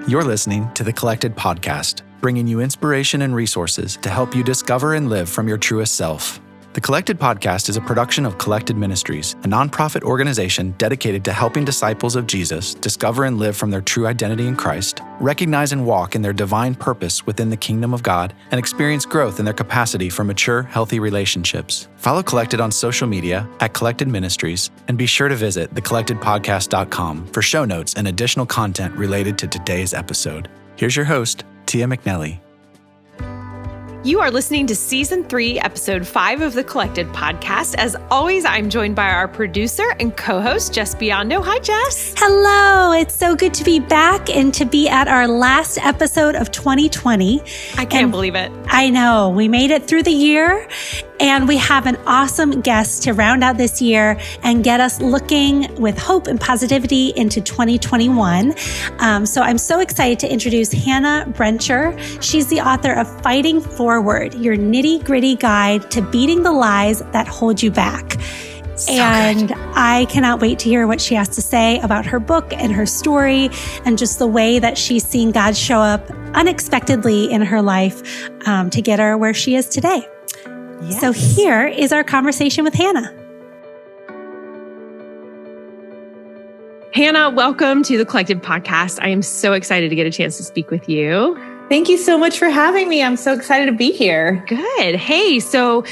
You're listening to The Collected Podcast, bringing you inspiration and resources to help you discover and live from your truest self. The Collected Podcast is a production of Collected Ministries, a nonprofit organization dedicated to helping disciples of Jesus discover and live from their true identity in Christ, recognize and walk in their divine purpose within the kingdom of God, and experience growth in their capacity for mature, healthy relationships. Follow Collected on social media at Collected Ministries, and be sure to visit thecollectedpodcast.com for show notes and additional content related to today's episode. Here's your host, Tia McNelly. You are listening to Season 3, Episode 5 of the Collected Podcast. As always, I'm joined by our producer and co-host, Jess Biondo. Hi, Jess. Hello. It's so good to be back and to be at our last episode of 2020. I can't believe it. I know. We made it through the year, and we have an awesome guest to round out this year and get us looking with hope and positivity into 2021. So I'm so excited to introduce Hannah Brencher. She's the author of Fighting Forward, your nitty-gritty guide to beating the lies that hold you back. Good. I cannot wait to hear what she has to say about her book and her story and just the way that she's seen God show up unexpectedly in her life to get her where she is today. Yes. So here is our conversation with Hannah. Hannah, welcome to the Collected Podcast. I am so excited to get a chance to speak with you. Thank you so much for having me. I'm so excited to be here. Good. Hey, so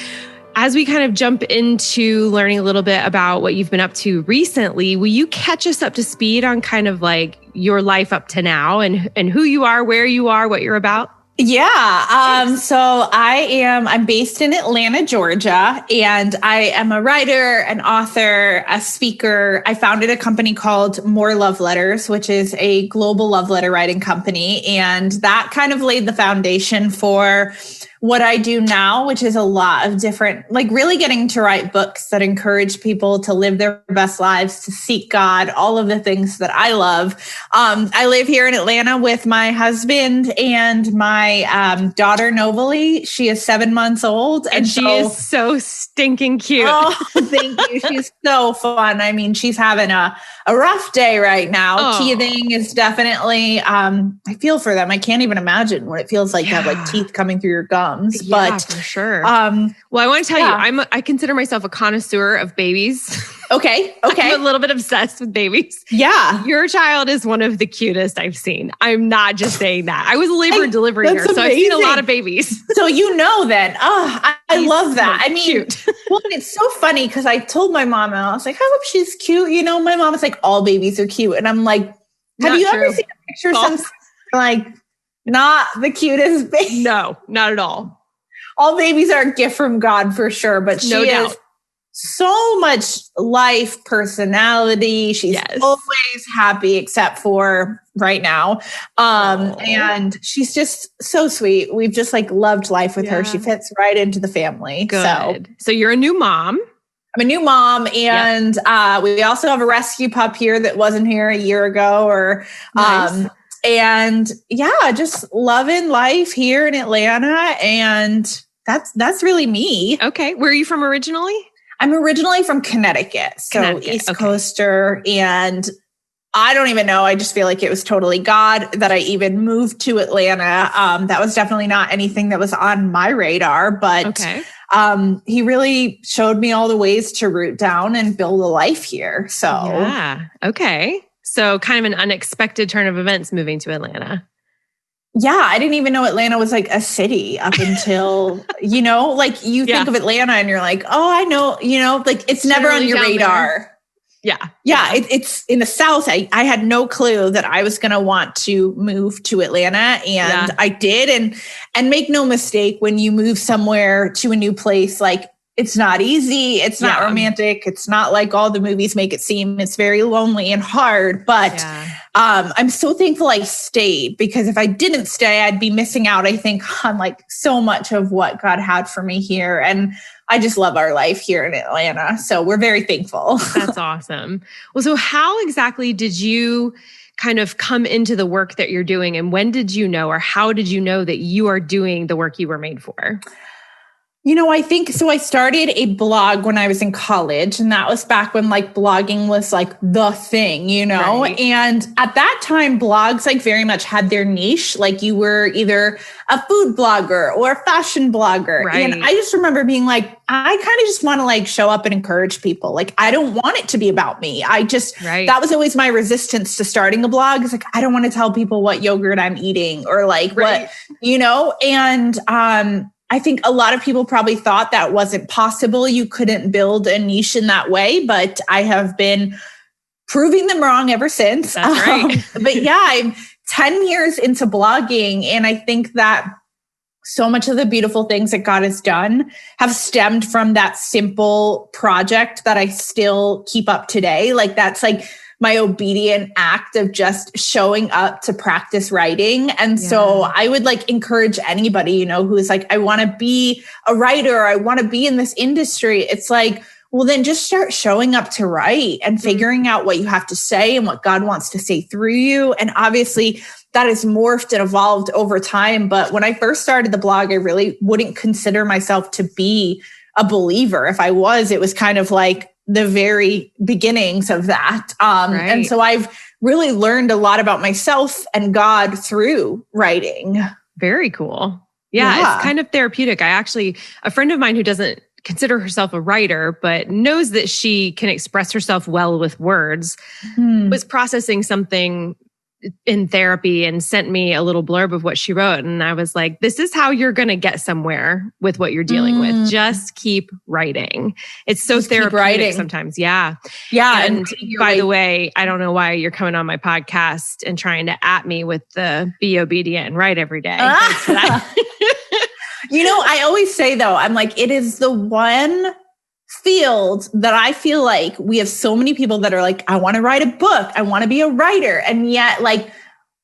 as we kind of jump into learning a little bit about what you've been up to recently, will you catch us up to speed on kind of like your life up to now and who you are, where you are, what you're about? Yeah. So I'm based in Atlanta, Georgia, and I am a writer, an author, a speaker. I founded a company called More Love Letters, which is a global love letter writing company. And that kind of laid the foundation for what I do now, which is a lot of different, like really getting to write books that encourage people to live their best lives, to seek God, all of the things that I love. I live here in Atlanta with my husband and my daughter, Novely. She is 7 months old. And she is so stinking cute. Oh, thank you. She's so fun. I mean, she's having a rough day right now. Oh. Teething is definitely, I feel for them. I can't even imagine what it feels like to have like teeth coming through your gums. Yeah, but for sure. Well, I want to tell you, I consider myself a connoisseur of babies. Okay. I'm a little bit obsessed with babies. Yeah. Your child is one of the cutest I've seen. I'm not just saying that. I was a labor and delivery nurse, so I've seen a lot of babies. So you know that. Oh, I love that. So I mean, cute. Well, it's so funny because I told my mom, and I was like, I hope she's cute. You know, my mom was like, all babies are cute. And I'm like, have you ever seen a picture of some, like, not the cutest baby? No, not at all. All babies are a gift from God for sure, but she is so much life, personality. She's always happy except for right now. And she's just so sweet. We've just like loved life with her. She fits right into the family. Good. So you're a new mom. I'm a new mom, and we also have a rescue pup here that wasn't here a year ago Nice. And just loving life here in Atlanta. And that's really me. Okay. Where are you from originally? I'm originally from Connecticut. So East Coaster. And I don't even know. I just feel like it was totally God that I even moved to Atlanta. That was definitely not anything that was on my radar, but he really showed me all the ways to root down and build a life here. So, yeah. Okay. So kind of an unexpected turn of events moving to Atlanta. Yeah, I didn't even know Atlanta was like a city up until, like you think of Atlanta and you're like, oh, I know, like it's never on your radar. There. Yeah. It's in the South. I had no clue that I was going to want to move to Atlanta, and I did. And make no mistake, when you move somewhere to a new place, like it's not easy. It's not romantic. It's not like all the movies make it seem. It's very lonely and hard, but I'm so thankful I stayed, because if I didn't stay, I'd be missing out, I think, on like so much of what God had for me here. And I just love our life here in Atlanta. So we're very thankful. That's awesome. Well, so how exactly did you kind of come into the work that you're doing? And when did you know, or how did you know that you are doing the work you were made for? I think so. I started a blog when I was in college, and that was back when like blogging was like the thing, Right. And at that time, blogs like very much had their niche. Like you were either a food blogger or a fashion blogger. Right. And I just remember being like, I kind of just want to like show up and encourage people. Like, I don't want it to be about me. That was always my resistance to starting a blog. It's like, I don't want to tell people what yogurt I'm eating or like what, and, I think a lot of people probably thought that wasn't possible. You couldn't build a niche in that way, but I have been proving them wrong ever since. That's right. But yeah, I'm 10 years into blogging. And I think that so much of the beautiful things that God has done have stemmed from that simple project that I still keep up today. Like that's like my obedient act of just showing up to practice writing. And so I would like encourage anybody, who's like, I want to be a writer, I want to be in this industry. It's like, well, then just start showing up to write and figuring out what you have to say and what God wants to say through you. And obviously that has morphed and evolved over time. But when I first started the blog, I really wouldn't consider myself to be a believer. If I was, it was kind of like the very beginnings of that. And so I've really learned a lot about myself and God through writing. Very cool. Yeah. It's kind of therapeutic. A friend of mine who doesn't consider herself a writer, but knows that she can express herself well with words, was processing something in therapy and sent me a little blurb of what she wrote. And I was like, this is how you're going to get somewhere with what you're dealing with. Just keep writing. It's so therapeutic sometimes. Yeah. Yeah. And by the way, I don't know why you're coming on my podcast and trying to at me with the be obedient and write every day. I always say though, I'm like, it is the one field that I feel like we have so many people that are like, I want to write a book. I want to be a writer. And yet like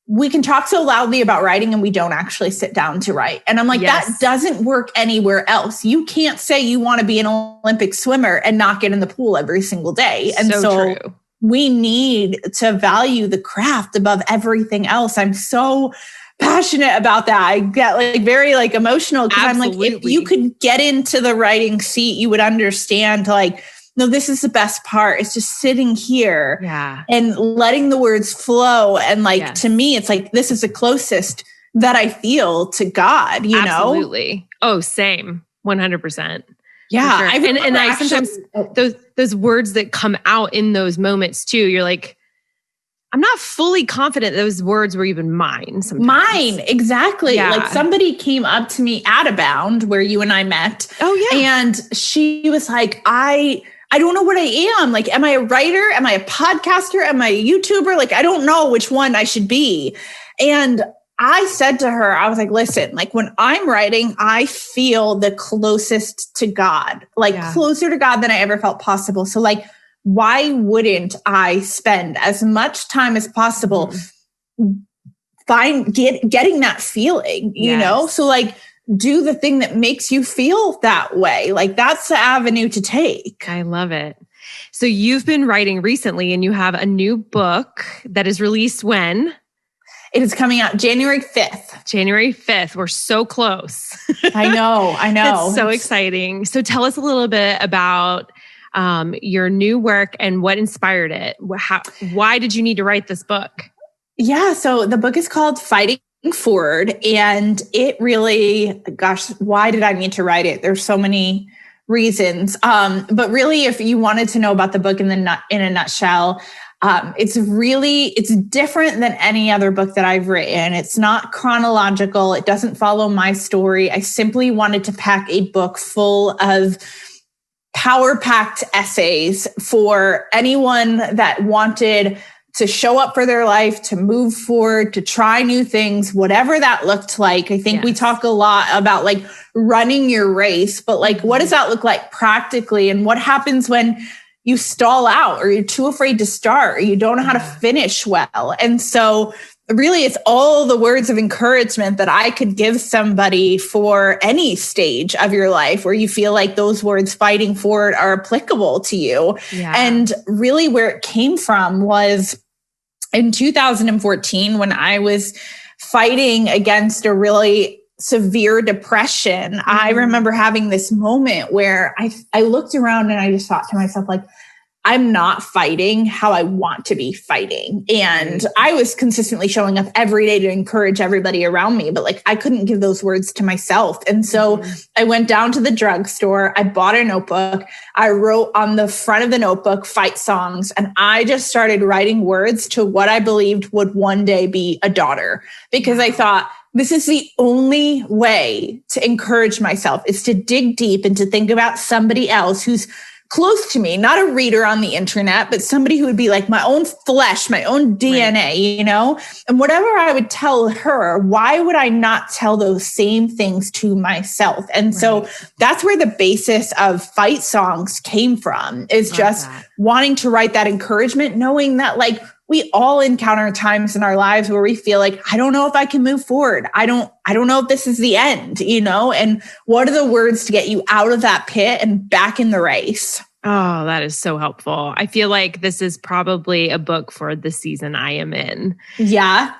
we can talk so loudly about writing and we don't actually sit down to write. And I'm like, that doesn't work anywhere else. You can't say you want to be an Olympic swimmer and not get in the pool every single day. And so true. We need to value the craft above everything else. I'm so passionate about that. I get like very like emotional because I'm like, if you could get into the writing seat, you would understand like, no, this is the best part. It's just sitting here and letting the words flow. And like, to me, it's like, this is the closest that I feel to God, you know? Absolutely. Oh, same. 100%. Yeah. Sure. And I sometimes those words that come out in those moments too, you're like, I'm not fully confident those words were even mine sometimes. Mine, exactly. Yeah. Like somebody came up to me at Abound where you and I met. Oh yeah. And she was like, I don't know what I am. Like, am I a writer? Am I a podcaster? Am I a YouTuber? Like, I don't know which one I should be. And I said to her, I was like, listen, like when I'm writing, I feel the closest to God, like closer to God than I ever felt possible. So like, why wouldn't I spend as much time as possible getting that feeling, you know? So like, do the thing that makes you feel that way. Like that's the avenue to take. I love it. So you've been writing recently and you have a new book that is released when? It is coming out January 5th. January 5th. We're so close. I know. It's so exciting. So tell us a little bit about your new work and what inspired it. Why did you need to write this book? Yeah. So the book is called Fighting Forward. And it really, gosh, why did I need to write it? There's so many reasons. But really, if you wanted to know about the book in a nutshell, it's different than any other book that I've written. It's not chronological. It doesn't follow my story. I simply wanted to pack a book full of power-packed essays for anyone that wanted to show up for their life, to move forward, to try new things, whatever that looked like. I think we talk a lot about like running your race, but like, what does that look like practically? And what happens when you stall out or you're too afraid to start or you don't know how to finish well? And so really, it's all the words of encouragement that I could give somebody for any stage of your life where you feel like those words fighting forward are applicable to you. Yeah. And really where it came from was in 2014 when I was fighting against a really severe depression, I remember having this moment where I looked around and I just thought to myself, like, I'm not fighting how I want to be fighting. And I was consistently showing up every day to encourage everybody around me, but like, I couldn't give those words to myself. And so I went down to the drugstore, I bought a notebook, I wrote on the front of the notebook, fight songs. And I just started writing words to what I believed would one day be a daughter, because I thought, this is the only way to encourage myself, is to dig deep and to think about somebody else who's close to me, not a reader on the internet, but somebody who would be like my own flesh, my own DNA, you know? And whatever I would tell her, why would I not tell those same things to myself? And so that's where the basis of fight songs came from, is just wanting to write that encouragement, knowing that like we all encounter times in our lives where we feel like, I don't know if I can move forward. I don't know if this is the end, you know? And what are the words to get you out of that pit and back in the race? Oh, that is so helpful. I feel like this is probably a book for the season I am in. Yeah.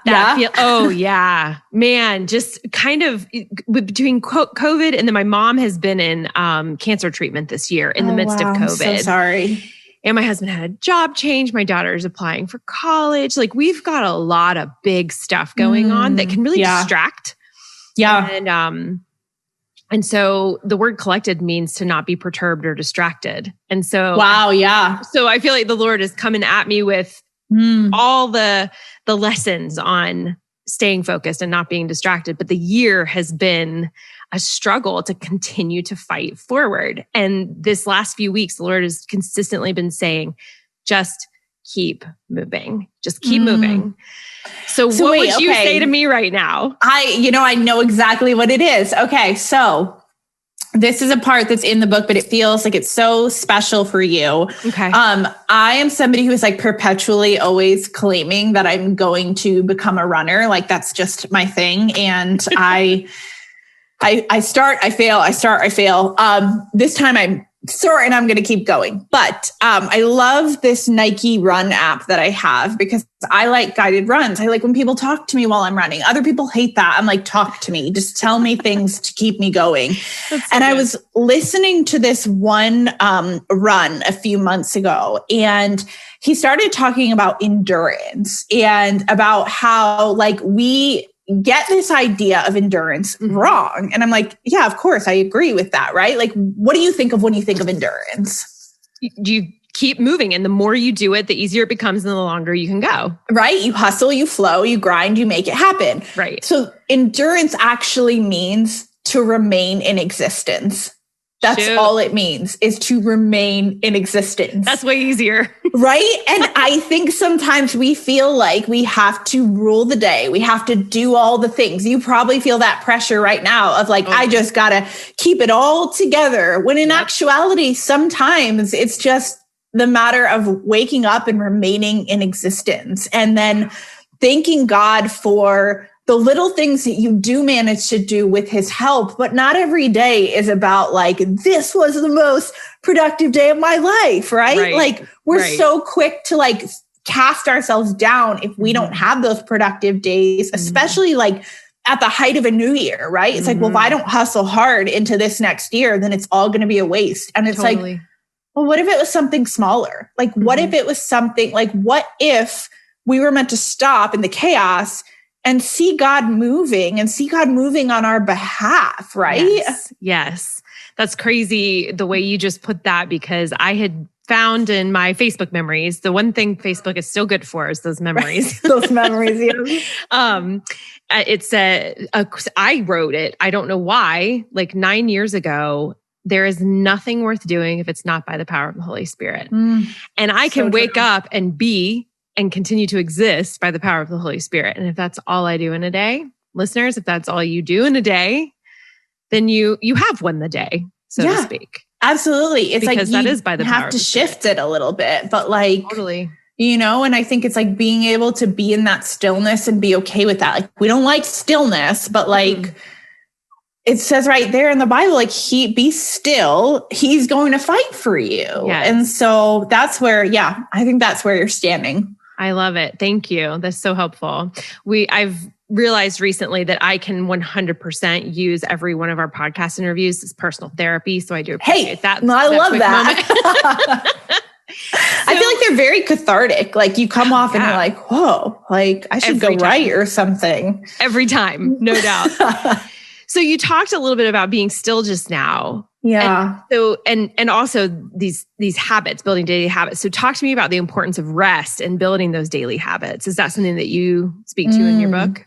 Oh, yeah. Man, just kind of between COVID and then my mom has been in cancer treatment this year in the midst of COVID. I'm so sorry. And my husband had a job change. My daughter is applying for college. Like, we've got a lot of big stuff going on that can really distract. Yeah. And so the word collected means to not be perturbed or distracted. And so, So I feel like the Lord is coming at me with all the lessons on staying focused and not being distracted. But the year has been a struggle to continue to fight forward. And this last few weeks, the Lord has consistently been saying, just keep moving, just keep moving. So what would you say to me right now? I know exactly what it is. Okay. So this is a part that's in the book, but it feels like it's so special for you. Okay. I am somebody who is like perpetually always claiming that I'm going to become a runner. Like, that's just my thing. And I start, I fail, I start, I fail. This time I'm certain I'm going to keep going. But I love this Nike run app that I have, because I like guided runs. I like when people talk to me while I'm running. Other people hate that. I'm like, talk to me. Just tell me things to keep me going. And I was listening to this one run a few months ago, and he started talking about endurance and about how like we get this idea of endurance wrong. And I'm like, yeah, of course, I agree with that, right? Like, what do you think of when you think of endurance? You keep moving, and the more you do it, the easier it becomes and the longer you can go. Right? You hustle, you flow, you grind, you make it happen. Right. So endurance actually means to remain in existence. That's all it means, is to remain in existence. That's way easier. Right? And I think sometimes we feel like we have to rule the day. We have to do all the things. You probably feel that pressure right now of like, I just got to keep it all together. When in actuality, sometimes it's just the matter of waking up and remaining in existence, and then thanking God for the little things that you do manage to do with his help. But not every day is about like, this was the most productive day of my life, right? Like, we're so quick to like cast ourselves down if we don't have those productive days, especially like at the height of a new year, right? It's like, well, if I don't hustle hard into this next year, then it's all going to be a waste. And it's like, well, what if it was something smaller? Like, what if it was something like, what if we were meant to stop in the chaos and see God moving on our behalf, right? Yes. That's crazy the way you just put that, because I had found in my Facebook memories, the one thing Facebook is still good for is those memories. Those memories, yeah. It said, I wrote it, I don't know why, like 9 years ago, there is nothing worth doing if it's not by the power of the Holy Spirit. And I can wake up and be and continue to exist by the power of the Holy Spirit. And if that's all I do in a day, listeners, if that's all you do in a day, then you have won the day, so to speak. Absolutely. It's because like that is by the power. You have to shift it a little bit, but like, totally. You know, and I think it's like being able to be in that stillness and be okay with that. Like, we don't like stillness, but like, it says right there in the Bible, like, be still, he's going to fight for you. Yes. And so that's where, I think that's where you're standing. I love it. Thank you. That's so helpful. I've realized recently that I can 100% use every one of our podcast interviews as personal therapy. So I do appreciate that. I love that. I feel like they're very cathartic. Like you come off and you're like, whoa, like I should go write or something. Every time, no doubt. So you talked a little bit about being still just now. Yeah. And also these habits, building daily habits. So talk to me about the importance of rest and building those daily habits. Is that something that you speak to in your book?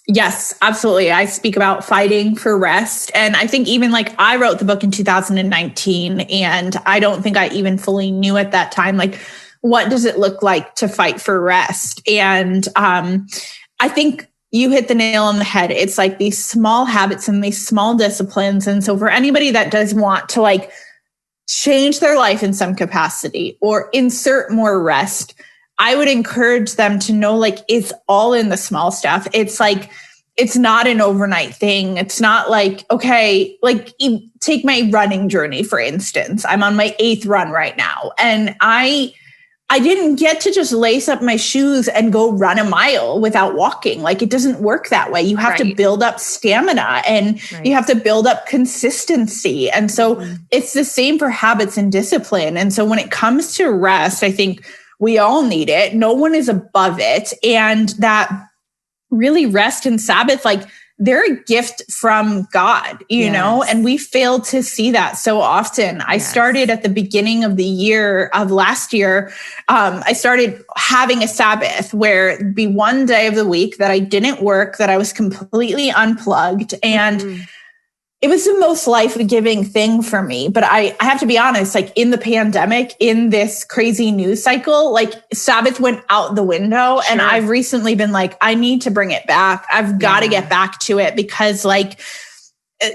Yes, absolutely. I speak about fighting for rest. And I think even like I wrote the book in 2019, and I don't think I even fully knew at that time, like, what does it look like to fight for rest? And I think you hit the nail on the head. It's like these small habits and these small disciplines. And so for anybody that does want to like change their life in some capacity or insert more rest, I would encourage them to know, like, it's all in the small stuff. It's like, it's not an overnight thing. It's not like, okay, like take my running journey, for instance. I'm on my 8th run right now. And I didn't get to just lace up my shoes and go run a mile without walking. Like, it doesn't work that way. You have to build up stamina and you have to build up consistency. And so it's the same for habits and discipline. And so when it comes to rest, I think we all need it. No one is above it. And that really rest and Sabbath, like, they're a gift from God, you know, and we fail to see that so often. I started at the beginning of the year of last year. I started having a Sabbath where it'd be one day of the week that I didn't work, that I was completely unplugged. And it was the most life-giving thing for me. But I have to be honest, like in the pandemic, in this crazy news cycle, like Sabbath went out the window. And I've recently been like, I need to bring it back. I've got to get back to it, because like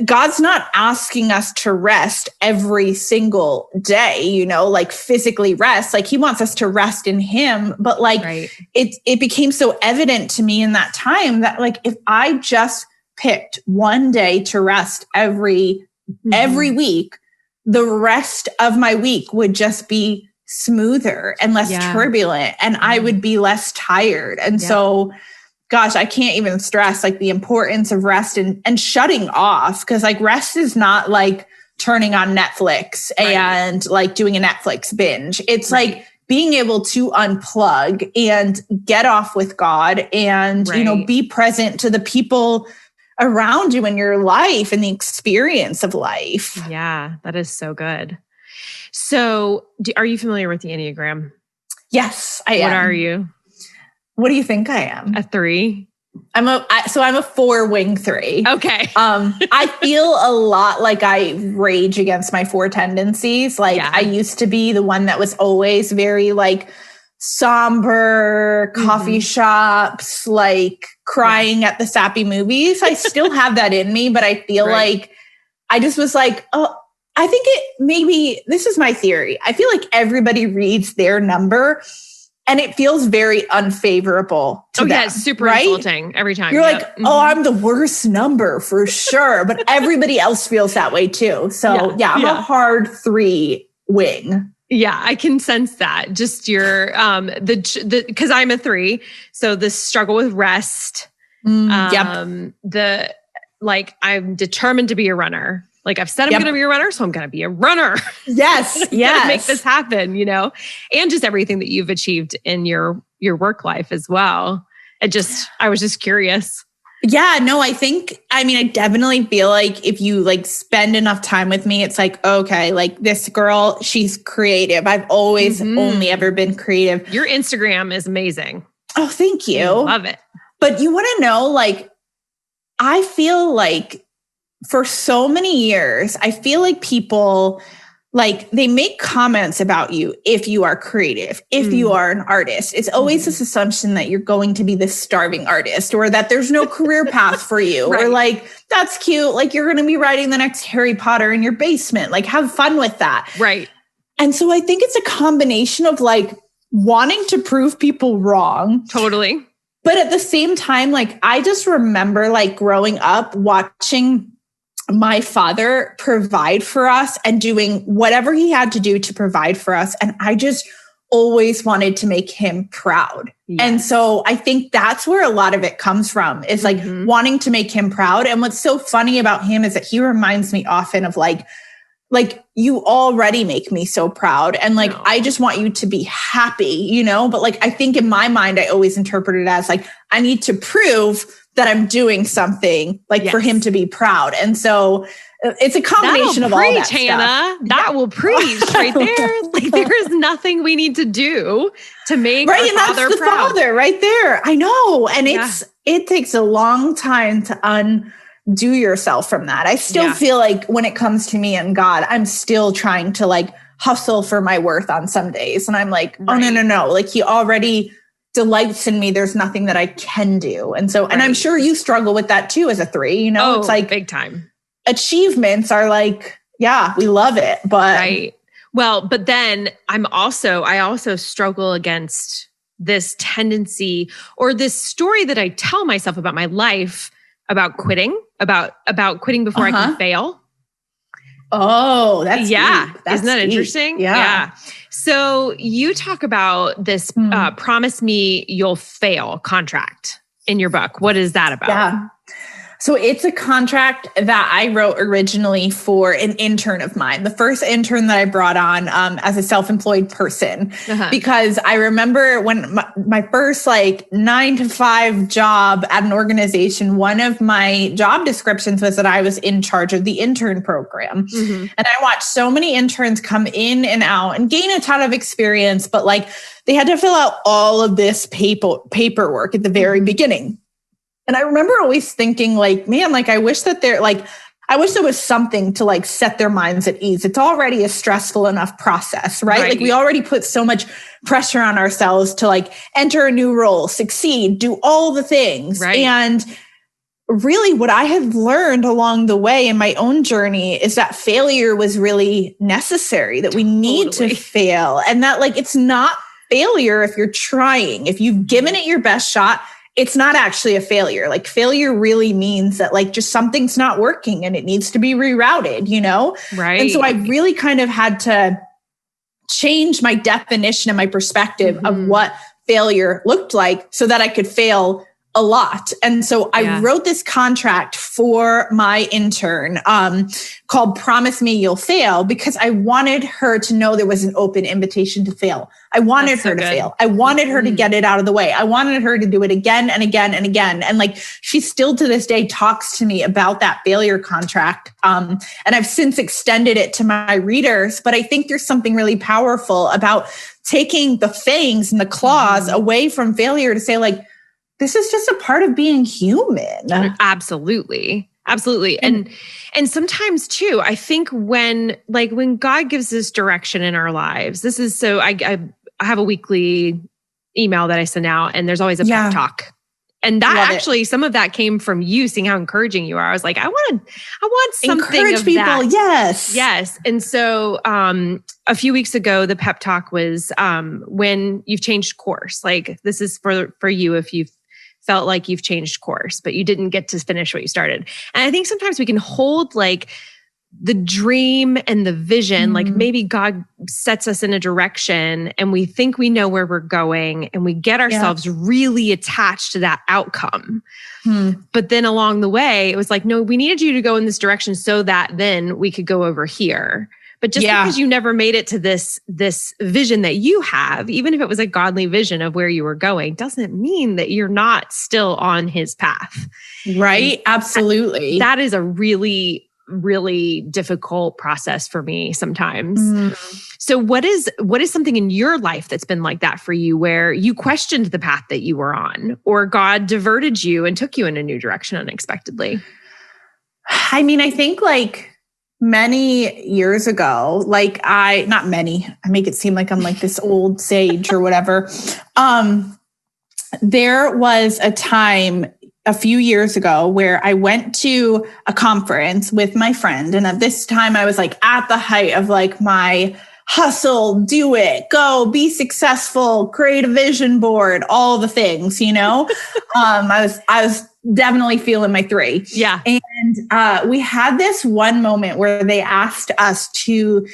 God's not asking us to rest every single day, you know, like physically rest. Like he wants us to rest in him. But like it became so evident to me in that time that like, if I just picked one day to rest every week, the rest of my week would just be smoother and less turbulent, and I would be less tired. And so, gosh, I can't even stress like the importance of rest and shutting off, because like rest is not like turning on Netflix and like doing a Netflix binge. It's like being able to unplug and get off with God and, you know, be present to the people around you in your life and the experience of life. Yeah, that is so good. So are you familiar with the Enneagram? Yes, I am. What are you? What do you think I am? A 3? I'm a 4-wing 3. Okay. I feel a lot like I rage against my 4 tendencies. Like I used to be the one that was always very like somber, coffee shops, like crying at the sappy movies. I still have that in me, but I feel like I just was like, oh, I think maybe this is my theory. I feel like everybody reads their number and it feels very unfavorable to them. Yeah, it's super insulting every time. You're like, oh, I'm the worst number for sure. But everybody else feels that way too. So I'm a hard 3-wing. Yeah, I can sense that. Just your, because I'm a 3. So the struggle with rest, I'm determined to be a runner. Like I've said, I'm going to be a runner, so I'm going to be a runner. Yes. Make this happen, you know, and just everything that you've achieved in your work life as well. I was just curious. Yeah, no, I definitely feel like if you like spend enough time with me, it's like, okay, like this girl, she's creative. I've always only ever been creative. Your Instagram is amazing. Oh, thank you. Love it. But you want to know, like, I feel like for so many years, I feel like people, like, they make comments about you if you are creative, if you are an artist. It's always this assumption that you're going to be this starving artist, or that there's no career path for you, or like, that's cute. Like, you're going to be writing the next Harry Potter in your basement. Like, have fun with that. Right. And so I think it's a combination of like wanting to prove people wrong. Totally. But at the same time, like, I just remember like growing up watching my father provide for us and doing whatever he had to do to provide for us. And I just always wanted to make him proud. Yes. And so I think that's where a lot of it comes from, is like wanting to make him proud. And what's so funny about him is that he reminds me often of like, you already make me so proud. And like, I just want you to be happy, you know? But like, I think in my mind, I always interpret it as like, I need to prove that I'm doing something like for him to be proud. And so it's a combination of all that Hannah. stuff. That will preach right there. Like there is nothing we need to do to make our and father that's the proud. Father right there. I know. And it takes a long time to undo yourself from that. I still feel like when it comes to me and God, I'm still trying to like hustle for my worth on some days. And I'm like, oh, no. Like he already delights in me. There's nothing that I can do. And so, and I'm sure you struggle with that too as a 3, you know, it's like big time. Achievements are like, we love it, but well, but then I also struggle against this tendency or this story that I tell myself about my life, about quitting, about quitting before I can fail. Oh, that's deep. Isn't that interesting? Yeah. So you talk about this promise me you'll fail contract in your book. What is that about? Yeah. So it's a contract that I wrote originally for an intern of mine, the first intern that I brought on as a self-employed person, because I remember when my first like 9-to-5 job at an organization, one of my job descriptions was that I was in charge of the intern program. And I watched so many interns come in and out and gain a ton of experience, but like they had to fill out all of this paperwork at the very beginning. And I remember always thinking like, man, like, I wish there was something to like set their minds at ease. It's already a stressful enough process, right? Like we already put so much pressure on ourselves to like enter a new role, succeed, do all the things. Right. And really what I have learned along the way in my own journey is that failure was really necessary, that we need to fail. And that like, it's not failure if you're trying, if you've given it your best shot, it's not actually a failure. Like failure really means that like just something's not working and it needs to be rerouted, you know? Right. And so I really kind of had to change my definition and my perspective of what failure looked like so that I could fail a lot. And so I wrote this contract for my intern called Promise Me You'll Fail, because I wanted her to know there was an open invitation to fail. I wanted her to fail. I wanted her to get it out of the way. I wanted her to do it again and again and again. And like, she still to this day talks to me about that failure contract. And I've since extended it to my readers, but I think there's something really powerful about taking the fangs and the claws away from failure to say like, this is just a part of being human. Absolutely. Absolutely. And sometimes too, I think when God gives us direction in our lives, this is so, I have a weekly email that I send out and there's always a pep talk. And that actually, some of that came from you seeing how encouraging you are. I was like, I want something encourage of people. That. Yes. Yes. And so, a few weeks ago, the pep talk was, when you've changed course, like this is for you, if you've felt like you've changed course, but you didn't get to finish what you started. And I think sometimes we can hold like the dream and the vision, like maybe God sets us in a direction and we think we know where we're going and we get ourselves really attached to that outcome. But then along the way, it was like, no, we needed you to go in this direction so that then we could go over here. But just because you never made it to this vision that you have, even if it was a godly vision of where you were going, doesn't mean that you're not still on his path. Right? And absolutely. That is a really, really difficult process for me sometimes. So what is something in your life that's been like that for you, where you questioned the path that you were on, or God diverted you and took you in a new direction unexpectedly? I mean, I think like many years ago, like not many, I make it seem like I'm like this old sage or whatever. There was a time a few years ago where I went to a conference with my friend. And at this time I was like at the height of like my hustle, do it, go, be successful, create a vision board, all the things, you know? I was definitely feeling my 3. Yeah. And we had this one moment where they asked us to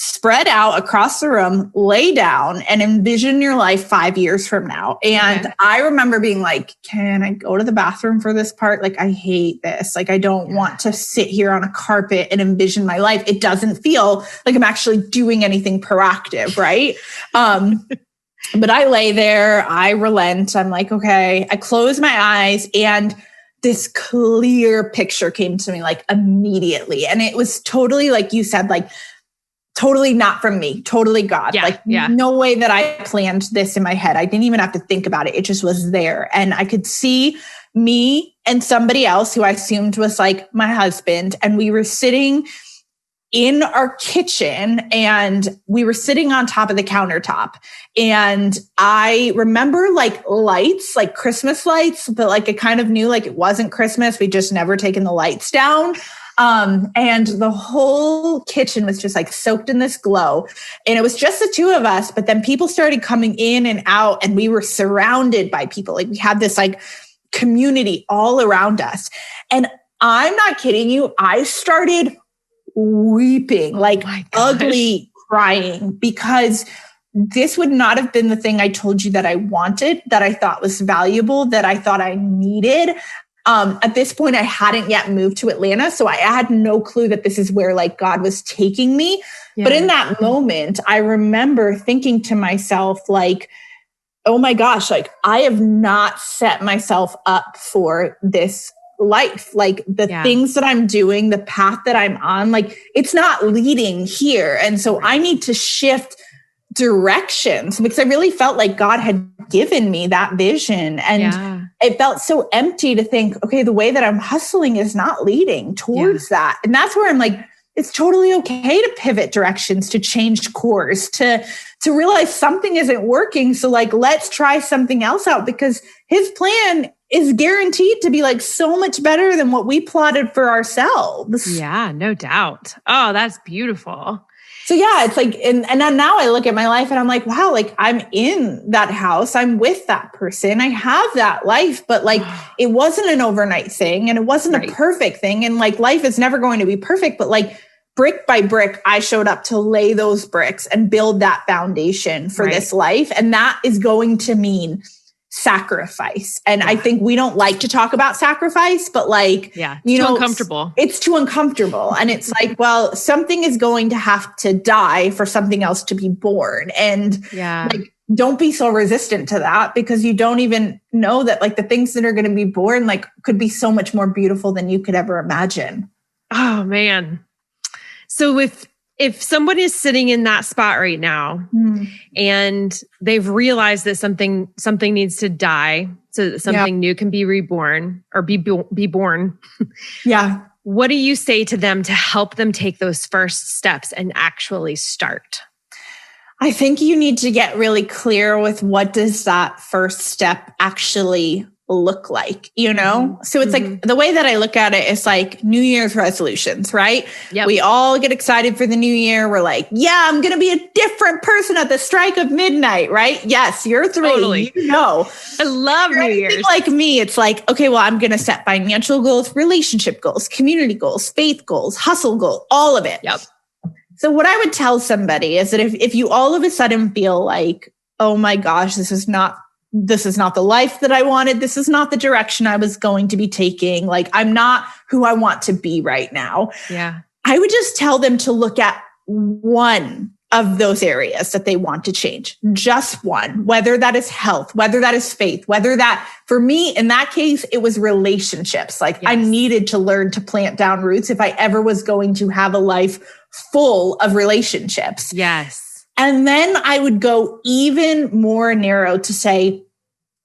spread out across the room, lay down and envision your life 5 years from now. And I remember being like, can I go to the bathroom for this part? Like, I hate this. Like, I don't want to sit here on a carpet and envision my life. It doesn't feel like I'm actually doing anything proactive. Right. But I lay there, I relent. I'm like, okay, I close my eyes and this clear picture came to me like immediately. And it was totally, like you said, like totally not from me, totally God. No way that I planned this in my head. I didn't even have to think about it. It just was there. And I could see me and somebody else who I assumed was like my husband. And we were sitting in our kitchen and we were sitting on top of the countertop. And I remember like lights, like Christmas lights, but like I kind of knew like it wasn't Christmas. We just never taken the lights down. And the whole kitchen was just like soaked in this glow. And it was just the two of us, but then people started coming in and out and we were surrounded by people. Like we had this like community all around us. And I'm not kidding you. I started weeping, like ugly crying, because this would not have been the thing I told you that I wanted, that I thought was valuable, that I thought I needed. At this point, I hadn't yet moved to Atlanta. So I had no clue that this is where like God was taking me. Yeah. But in that moment, I remember thinking to myself, like, oh my gosh, like I have not set myself up for this life. Like the things that I'm doing, the path that I'm on, like it's not leading here. And so I need to shift directions, because I really felt like God had given me that vision. And it felt so empty to think, okay, the way that I'm hustling is not leading towards that. And that's where I'm like, it's totally okay to pivot directions, to change course, to realize something isn't working. So like, let's try something else out, because his plan is guaranteed to be like so much better than what we plotted for ourselves. Yeah, no doubt. Oh, that's beautiful. So yeah, it's like, and then now I look at my life and I'm like, wow, like I'm in that house. I'm with that person. I have that life, but like, it wasn't an overnight thing and it wasn't a perfect thing. And like, life is never going to be perfect, but like brick by brick, I showed up to lay those bricks and build that foundation for this life. And that is going to mean sacrifice. And I think we don't like to talk about sacrifice, but like, too uncomfortable. It's too uncomfortable. And it's like, well, something is going to have to die for something else to be born. And like, don't be so resistant to that, because you don't even know that like the things that are going to be born, like could be so much more beautiful than you could ever imagine. Oh man. So if somebody is sitting in that spot right now and they've realized that something needs to die so that something new can be reborn or be born. What do you say to them to help them take those first steps and actually start? I think you need to get really clear with what does that first step actually look like, you know? So it's like the way that I look at it is like New Year's resolutions, right? We all get excited for the new year. We're like, yeah, I'm going to be a different person at the strike of midnight, right? Yes, you're three. Totally. You know, I love New Year's. Like me, it's like, okay, well, I'm going to set financial goals, relationship goals, community goals, faith goals, hustle goals, all of it. So what I would tell somebody is that if you all of a sudden feel like, oh my gosh, this is not the life that I wanted. This is not the direction I was going to be taking. Like, I'm not who I want to be right now. I would just tell them to look at one of those areas that they want to change. Just one, whether that is health, whether that is faith, whether that, for me, in that case, it was relationships. Like I needed to learn to plant down roots if I ever was going to have a life full of relationships. And then I would go even more narrow to say,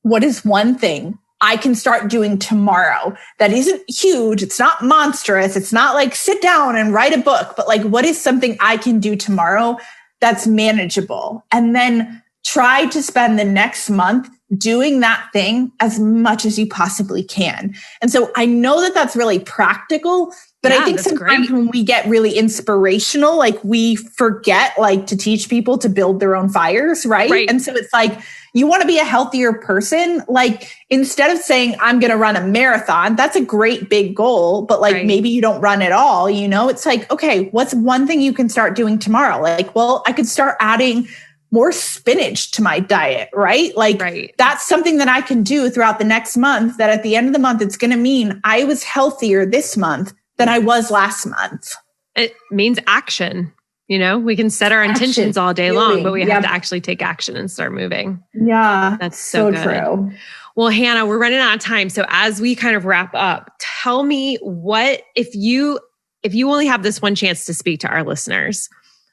what is one thing I can start doing tomorrow that isn't huge? It's not monstrous. It's not like sit down and write a book, but like, what is something I can do tomorrow that's manageable? And then try to spend the next month doing that thing as much as you possibly can. And so I know that that's really practical, But I think sometimes when we get really inspirational, like we forget like to teach people to build their own fires, right? And so it's like, you want to be a healthier person. Like instead of saying, I'm going to run a marathon, that's a great big goal, but like maybe you don't run at all, you know, it's like, okay, what's one thing you can start doing tomorrow? Like, well, I could start adding more spinach to my diet, right? Like that's something that I can do throughout the next month, that at the end of the month, it's going to mean I was healthier this month than I was last month. It means action. You know, we can set our intentions all day long, but we have to actually take action and start moving. Yeah. That's so true. Well, Hannah, we're running out of time. So as we kind of wrap up, tell me what, if you only have this one chance to speak to our listeners,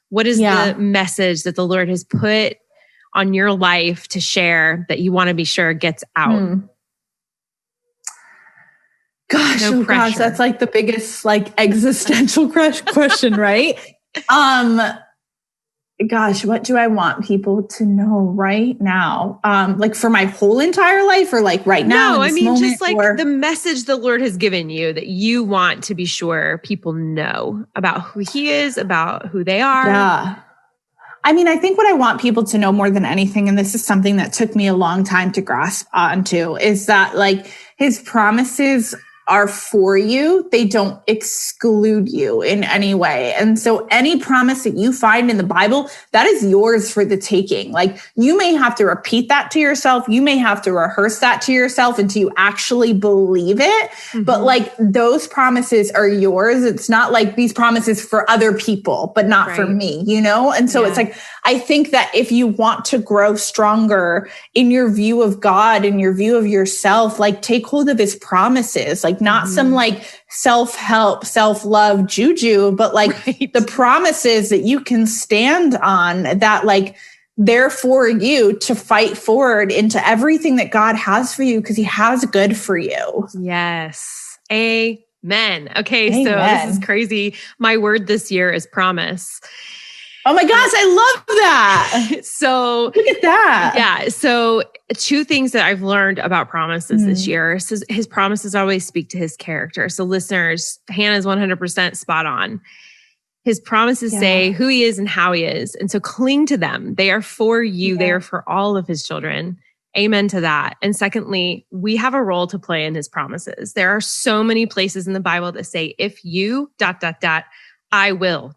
what is the message that the Lord has put on your life to share that you want to be sure gets out? Gosh, gosh, that's like the biggest like existential question, right? Gosh, what do I want people to know right now? Like for my whole entire life, or like right now? No, I mean, just like the message the Lord has given you that you want to be sure people know about who He is, about who they are. Yeah. I mean, I think what I want people to know more than anything, and this is something that took me a long time to grasp onto, is that like His promises are for you. They don't exclude you in any way. And so any promise that you find in the Bible, that is yours for the taking. Like you may have to repeat that to yourself. You may have to rehearse that to yourself until you actually believe it. But like those promises are yours. It's not like these promises for other people, but not for me, you know? And so it's like, I think that if you want to grow stronger in your view of God, in your view of yourself, like take hold of His promises, like not some like self-help, self-love juju, but like the promises that you can stand on, that like they're for you to fight forward into everything that God has for you, because He has good for you. Yes. Amen. Okay. So this is crazy. My word this year is promise. Oh my gosh, I love that. So look at that. Yeah. So two things that I've learned about promises this year. So His promises always speak to His character. So listeners, Hannah's 100% spot on. His promises say who He is and how He is. And so cling to them. They are for you. They are for all of His children. Amen to that. And secondly, we have a role to play in His promises. There are so many places in the Bible that say, if you ... I will ...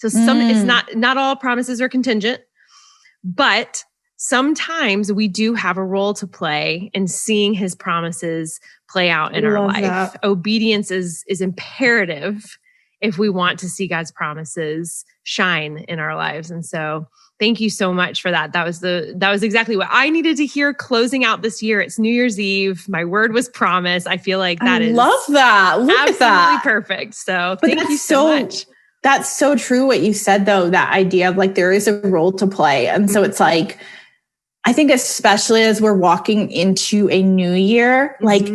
So it's not all promises are contingent, but sometimes we do have a role to play in seeing His promises play out in our life. That. Obedience is imperative if we want to see God's promises shine in our lives. And so thank you so much for that. That was exactly what I needed to hear closing out this year. It's New Year's Eve. My word was promise. I feel like that is love that. Look absolutely at that. perfect. So thank you so much. That's so true what you said, though, that idea of like there is a role to play. And so it's like, I think especially as we're walking into a new year, like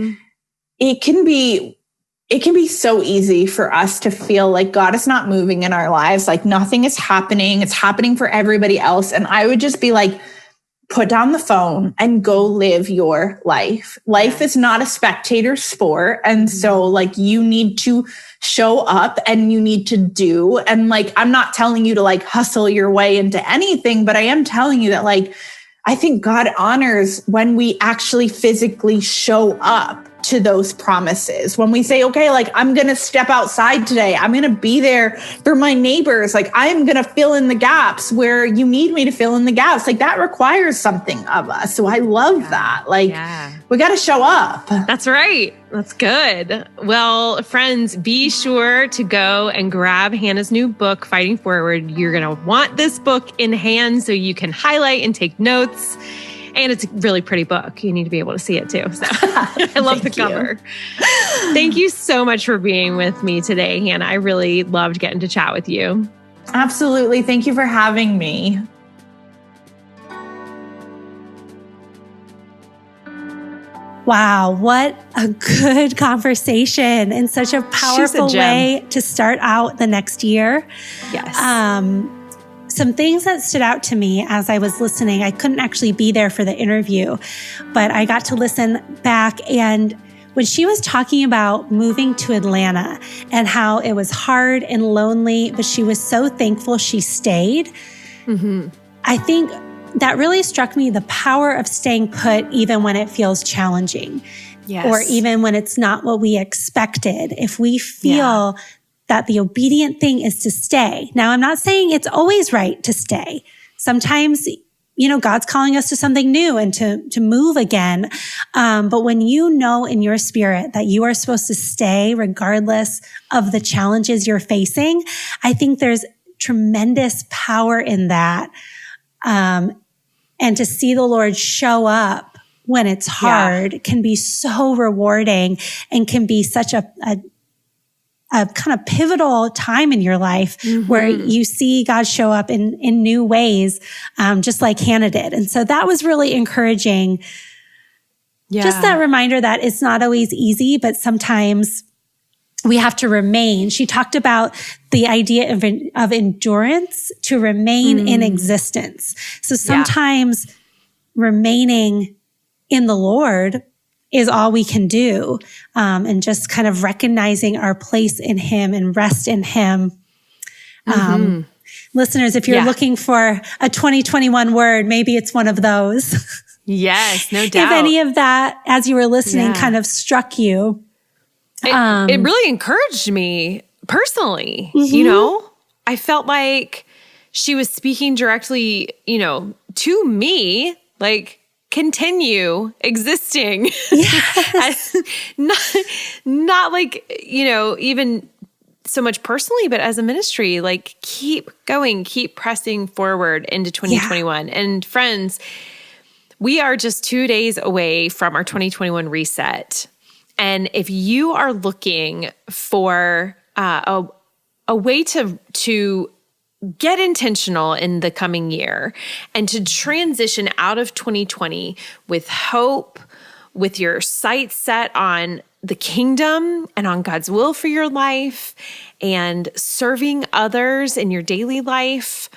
it can be so easy for us to feel like God is not moving in our lives. Like nothing is happening. It's happening for everybody else. And I would just be like, put down the phone and go live your life. Life is not a spectator sport. And so like you need to show up and you need to do. And like, I'm not telling you to like hustle your way into anything, but I am telling you that like, I think God honors when we actually physically show up to those promises. When we say, okay, like I'm going to step outside today. I'm going to be there for my neighbors. Like I'm going to fill in the gaps where you need me to fill in the gaps. Like that requires something of us. So I love that. Like we got to show up. That's right. That's good. Well, friends, be sure to go and grab Hannah's new book, Fighting Forward. You're going to want this book in hand so you can highlight and take notes. And it's a really pretty book. You need to be able to see it too. So I love the cover. Thank you so much for being with me today, Hannah. I really loved getting to chat with you. Absolutely. Thank you for having me. Wow, what a good conversation and such a powerful way to start out the next year. Yes. Some things that stood out to me as I was listening, I couldn't actually be there for the interview, but I got to listen back. And when she was talking about moving to Atlanta and how it was hard and lonely, but she was so thankful she stayed. I think that really struck me, the power of staying put even when it feels challenging. Yes. Or even when it's not what we expected. If we feel that the obedient thing is to stay. Now, I'm not saying it's always right to stay. Sometimes, God's calling us to something new and to move again. But when you know in your spirit that you are supposed to stay regardless of the challenges you're facing, I think there's tremendous power in that. And to see the Lord show up when it's hard can be so rewarding and can be such a kind of pivotal time in your life where you see God show up in new ways, just like Hannah did. And so that was really encouraging. Yeah. Just that reminder that it's not always easy, but sometimes we have to remain. She talked about the idea of endurance to remain in existence. So sometimes remaining in the Lord is all we can do. And just kind of recognizing our place in Him and rest in Him. Listeners, if you're looking for a 2021 word, maybe it's one of those. Yes, no doubt. If any of that, as you were listening, kind of struck you. It really encouraged me personally. I felt like she was speaking directly, to me, like, continue existing. Yes. not like, even so much personally, but as a ministry, like, keep going, keep pressing forward into 2021. And friends, we are just 2 days away from our 2021 reset. And if you are looking for a way to get intentional in the coming year and to transition out of 2020 with hope, with your sights set on the kingdom and on God's will for your life and serving others in your daily life,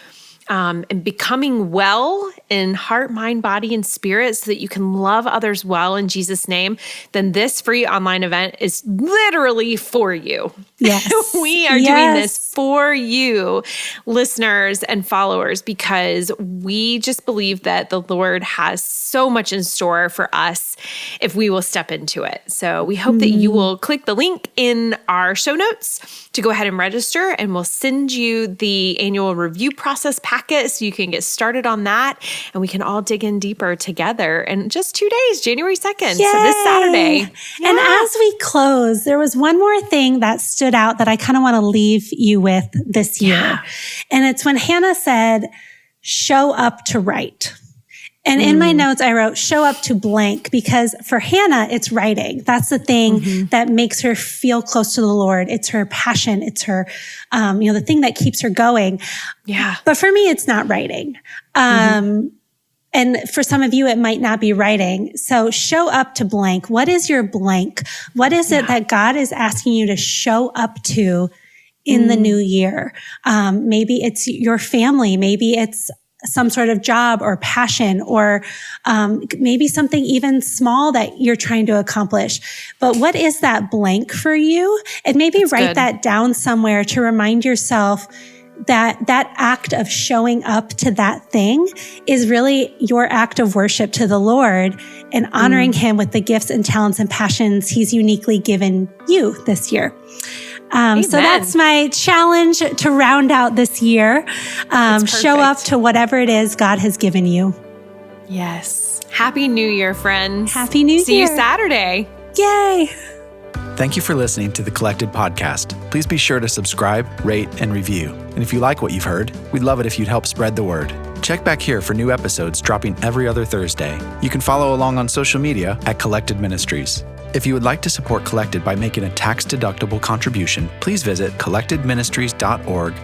and becoming well in heart, mind, body, and spirit so that you can love others well in Jesus' name, then this free online event is literally for you. Yes. We are doing this for you, listeners and followers, because we just believe that the Lord has so much in store for us if we will step into it. So we hope that you will click the link in our show notes to go ahead and register, and we'll send you the annual review process packet so you can get started on that, and we can all dig in deeper together in just 2 days, January 2nd. Yay! So this Saturday. Yeah. And as we close, there was one more thing that stood out that I kind of want to leave you with this year. Yeah. And it's when Hannah said, show up to write. And in my notes, I wrote, show up to blank, because for Hannah, it's writing. That's the thing that makes her feel close to the Lord. It's her passion. It's her, the thing that keeps her going. Yeah. But for me, it's not writing. And for some of you, it might not be writing. So show up to blank. What is your blank? What is it that God is asking you to show up to in the new year? Maybe it's your family. Maybe it's some sort of job or passion, or maybe something even small that you're trying to accomplish. But what is that blank for you? And maybe write that down somewhere to remind yourself that that act of showing up to that thing is really your act of worship to the Lord and honoring Him with the gifts and talents and passions He's uniquely given you this year. So that's my challenge to round out this year. Show up to whatever it is God has given you. Yes. Happy New Year, friends. Happy New Year. See you Saturday. Yay. Thank you for listening to the Collected Podcast. Please be sure to subscribe, rate, and review. And if you like what you've heard, we'd love it if you'd help spread the word. Check back here for new episodes dropping every other Thursday. You can follow along on social media at Collected Ministries. If you would like to support Collected by making a tax-deductible contribution, please visit collectedministries.org